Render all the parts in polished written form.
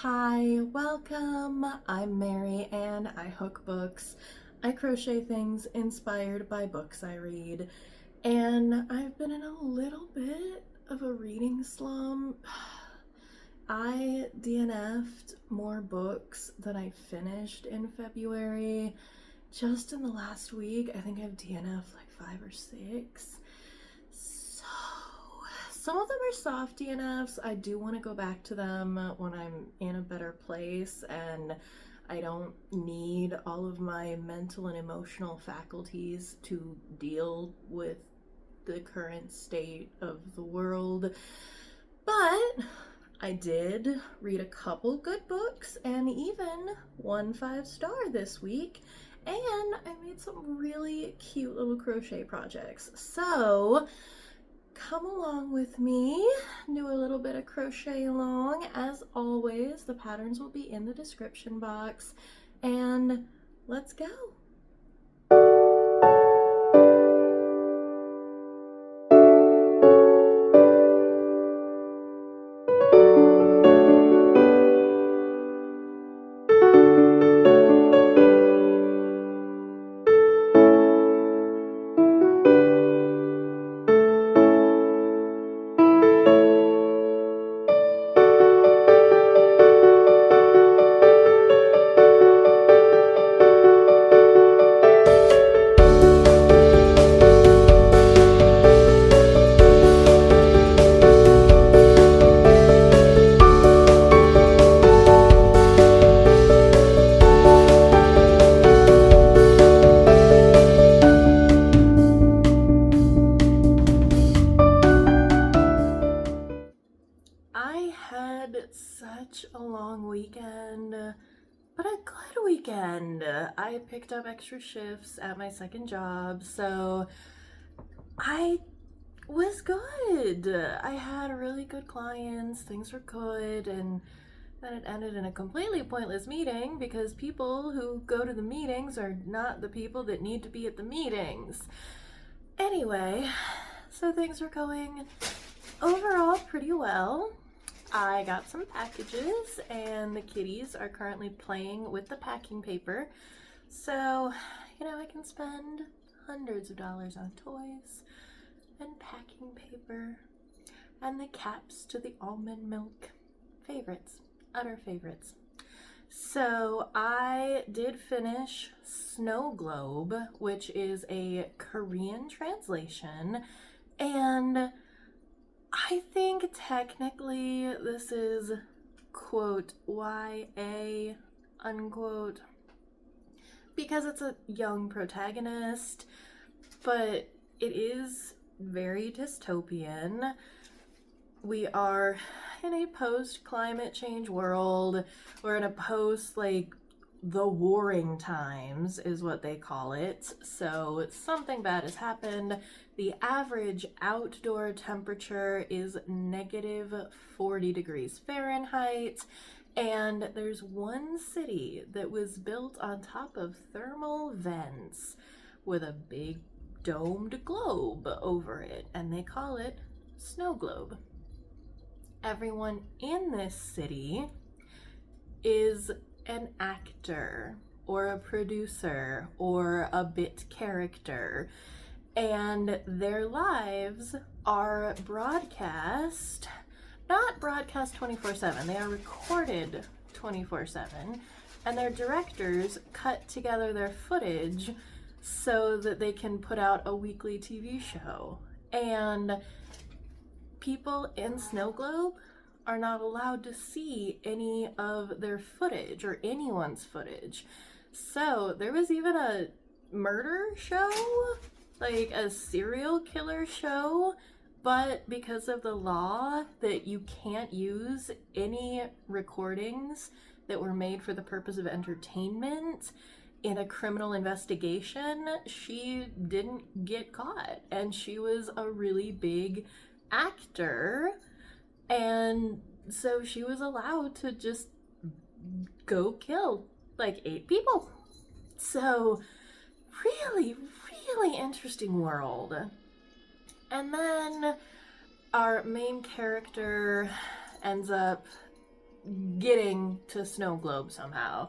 Hi, welcome. I'm Mary and I hook books. I crochet things inspired by books I read, and I've been in a little bit of a reading slump. I DNF'd more books than I finished in February. Just in the last week, I think I've DNF'd like 5 or 6. So, some of them are soft DNFs. I do want to go back to them when I'm in a better place and I don't need all of my mental and emotional faculties to deal with the current state of the world. But I did read a couple good books and even one 5-star this week, and I made some really cute little crochet projects. So come along with me, do a little bit of crochet-a-long. As always, the patterns will be in the description box, and let's go. I had such a long weekend, but a good weekend. I picked up extra shifts at my second job, so I was good. I had really good clients, things were good, and then it ended in a completely pointless meeting because people who go to the meetings are not the people that need to be at the meetings. Anyway, so things were going overall pretty well. I got some packages and the kitties are currently playing with the packing paper. So, I can spend hundreds of dollars on toys and packing paper and the caps to the almond milk. Favorites, utter favorites. So I did finish Snowglobe, which is a Korean translation, and I think technically this is quote YA unquote because it's a young protagonist, but it is very dystopian. We are in a post-climate change world. We're in a post, like, the warring times is what they call it. So something bad has happened. The average outdoor temperature is negative 40 degrees Fahrenheit. And there's one city that was built on top of thermal vents with a big domed globe over it, and they call it Snowglobe. Everyone in this city is an actor or a producer or a bit character, and their lives are broadcast, not broadcast 24/7, they are recorded 24/7, and their directors cut together their footage so that they can put out a weekly TV show. And people in Snowglobe are not allowed to see any of their footage or anyone's footage. So there was even a murder show, like a serial killer show, but because of the law that you can't use any recordings that were made for the purpose of entertainment in a criminal investigation, she didn't get caught, and she was a really big actor, and so she was allowed to just go kill like 8 people. So really, really interesting world. And then our main character ends up getting to Snowglobe somehow.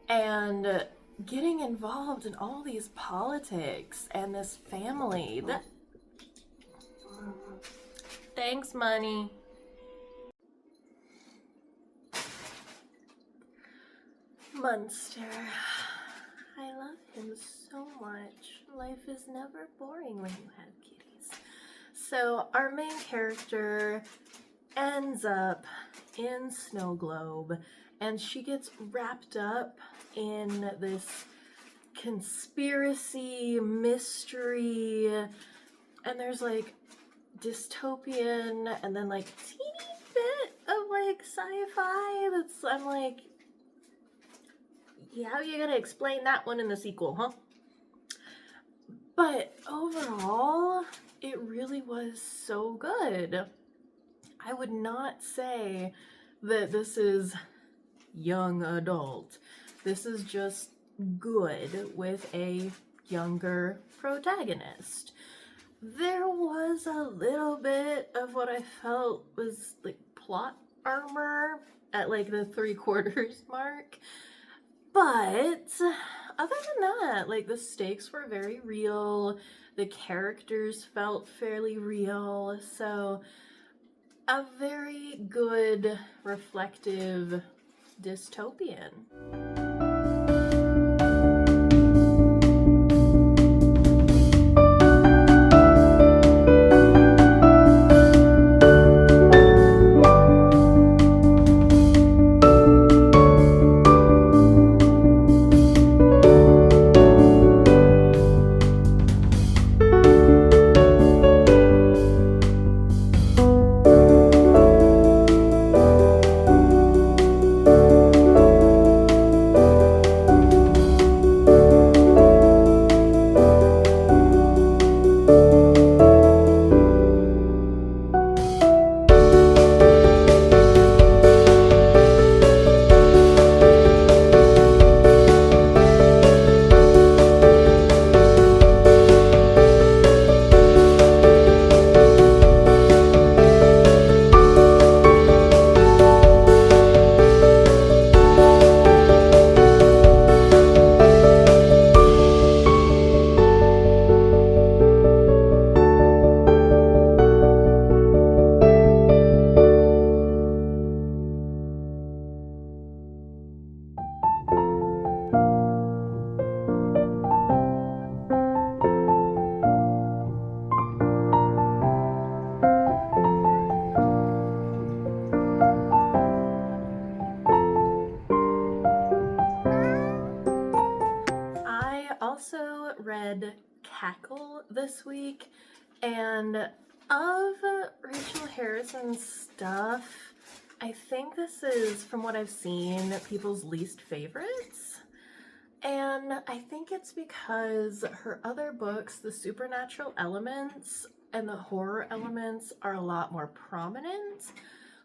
And getting involved in all these politics and this family. Thanks, money. Munster. I love him so much. Life is never boring when you have kitties. So our main character ends up in Snowglobe, and she gets wrapped up in this conspiracy mystery, and there's like dystopian and then like teeny bit of like sci-fi that's, I'm like, yeah, how are you gonna explain that one in the sequel, huh? But overall, it really was so good. I would not say that this is young adult. This is just good with a younger protagonist. There was a little bit of what I felt was like plot armor at like the 3/4 mark. But other than that, like the stakes were very real. The characters felt fairly real. So a very good, reflective dystopian. Read Cackle this week, and of Rachel Harrison's stuff, I think this is, from what I've seen, people's least favorites. And I think it's because her other books, the supernatural elements and the horror elements, are a lot more prominent,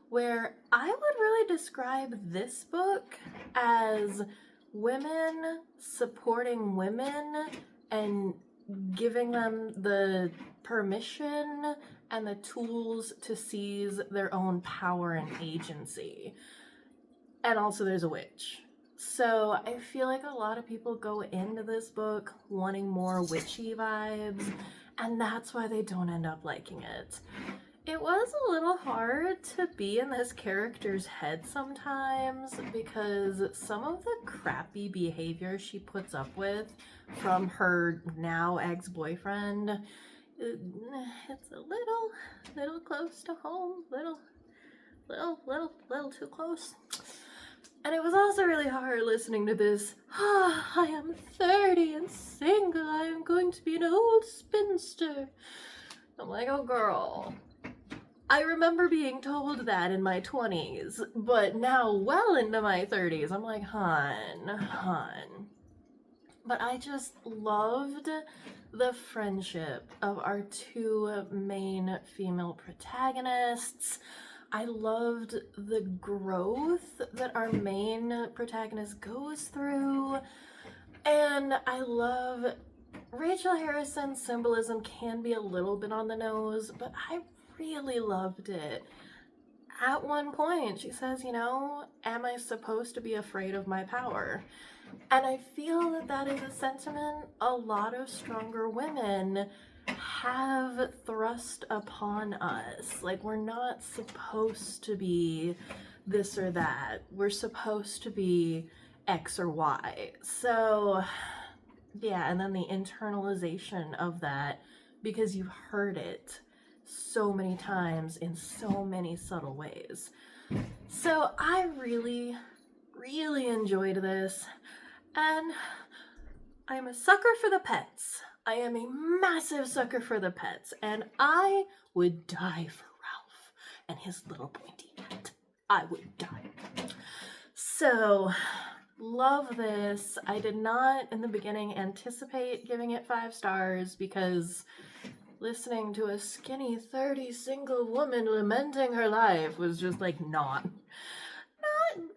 where I would really describe this book as women supporting women and giving them the permission and the tools to seize their own power and agency. And also there's a witch. So I feel like a lot of people go into this book wanting more witchy vibes, and that's why they don't end up liking it. It was a little hard to be in this character's head sometimes because some of the crappy behavior she puts up with from her now ex-boyfriend, it's a little close to home, little too close. And it was also really hard listening to this, I am 30 and single, I am going to be an old spinster. I'm like, oh girl. I remember being told that in my 20s, but now well into my 30s, I'm like, hun. But I just loved the friendship of our two main female protagonists. I loved the growth that our main protagonist goes through, and I love Rachel Harrison's symbolism can be a little bit on the nose, but I really loved it. at one point she says, you know, am I supposed to be afraid of my power? And I feel that that is a sentiment a lot of stronger women have thrust upon us. Like, we're not supposed to be this or that. We're supposed to be X or Y. So, yeah, and then the internalization of that because you've heard it so many times in so many subtle ways. So I really, really enjoyed this, and I'm a sucker for the pets. I am a massive sucker for the pets, and I would die for Ralph and his little pointy hat. I would die. So, love this. I did not, in the beginning, anticipate giving it 5 stars because listening to a skinny 30 single woman lamenting her life was just like not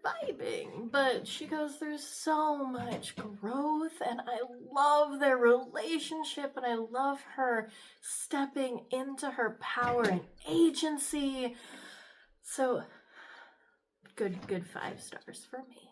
vibing. But she goes through so much growth, and I love their relationship, and I love her stepping into her power and agency. So good 5 stars for me.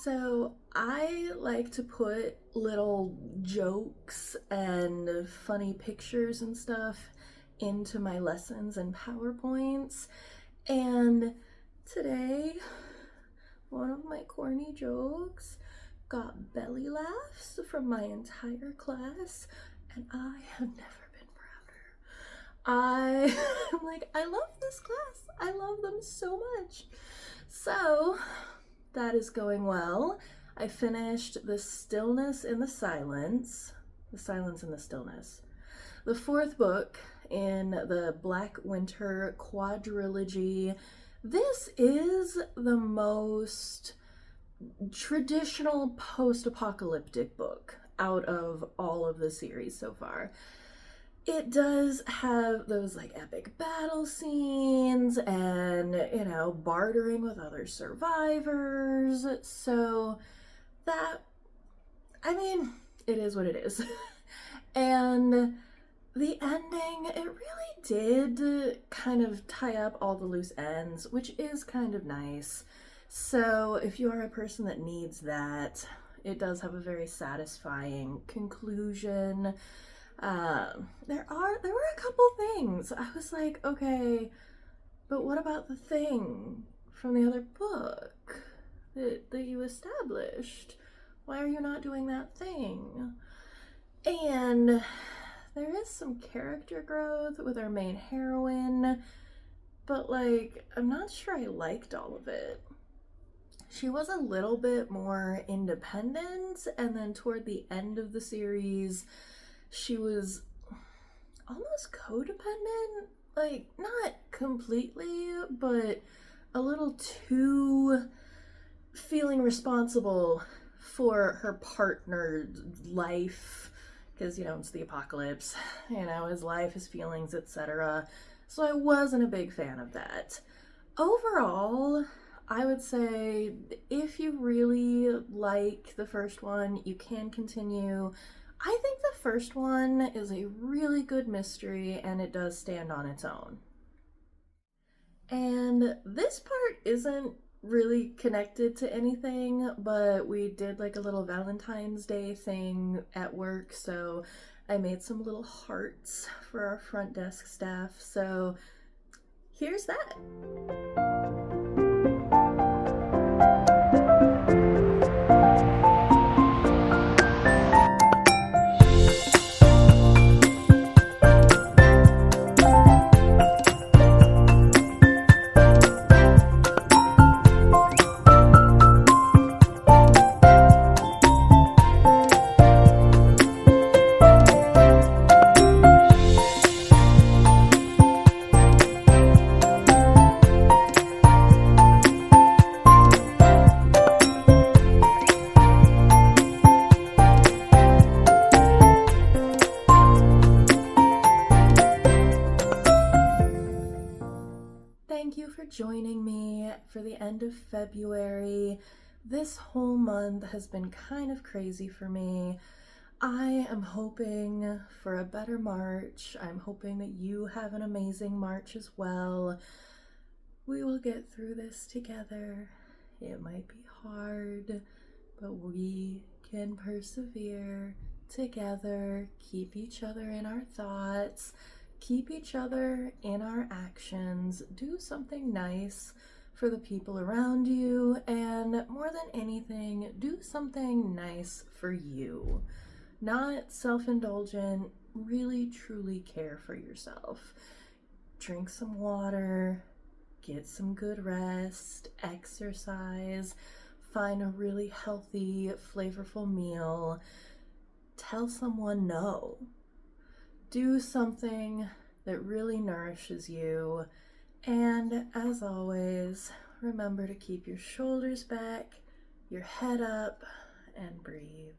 So I like to put little jokes and funny pictures and stuff into my lessons and PowerPoints. And today, one of my corny jokes got belly laughs from my entire class, and I have never been prouder. I'm like, I love this class. I love them so much. So that is going well. I finished The Stillness in the Silence, The Silence in the Stillness, the 4th book in the Black Winter quadrilogy. This is the most traditional post-apocalyptic book out of all of the series so far. It does have those like epic battle scenes and, you know, bartering with other survivors. So that, I mean, it is what it is. And the ending, it really did kind of tie up all the loose ends, which is kind of nice. So if you are a person that needs that, it does have a very satisfying conclusion. There were a couple things. I was like, okay, but what about the thing from the other book that you established? Why are you not doing that thing? And there is some character growth with our main heroine, but like, I'm not sure I liked all of it. She was a little bit more independent, and then toward the end of the series, she was almost codependent, like not completely, but a little too feeling responsible for her partner's life, because, you know, it's the apocalypse, you know, his life, his feelings, etc. So I wasn't a big fan of that. Overall, I would say if you really like the first one, you can continue. I think the first one is a really good mystery, and it does stand on its own. And this part isn't really connected to anything, but we did like a little Valentine's Day thing at work, so I made some little hearts for our front desk staff. So here's that. Thank you for joining me for the end of February. This whole month has been kind of crazy for me. I am hoping for a better March. I'm hoping that you have an amazing March as well. We will get through this together. It might be hard, but we can persevere together, keep each other in our thoughts, keep each other in our actions, do something nice for the people around you, and more than anything, do something nice for you. Not self-indulgent, really truly care for yourself. Drink some water, get some good rest, exercise, find a really healthy, flavorful meal. Tell someone no. Do something that really nourishes you. And as always, remember to keep your shoulders back, your head up, and breathe.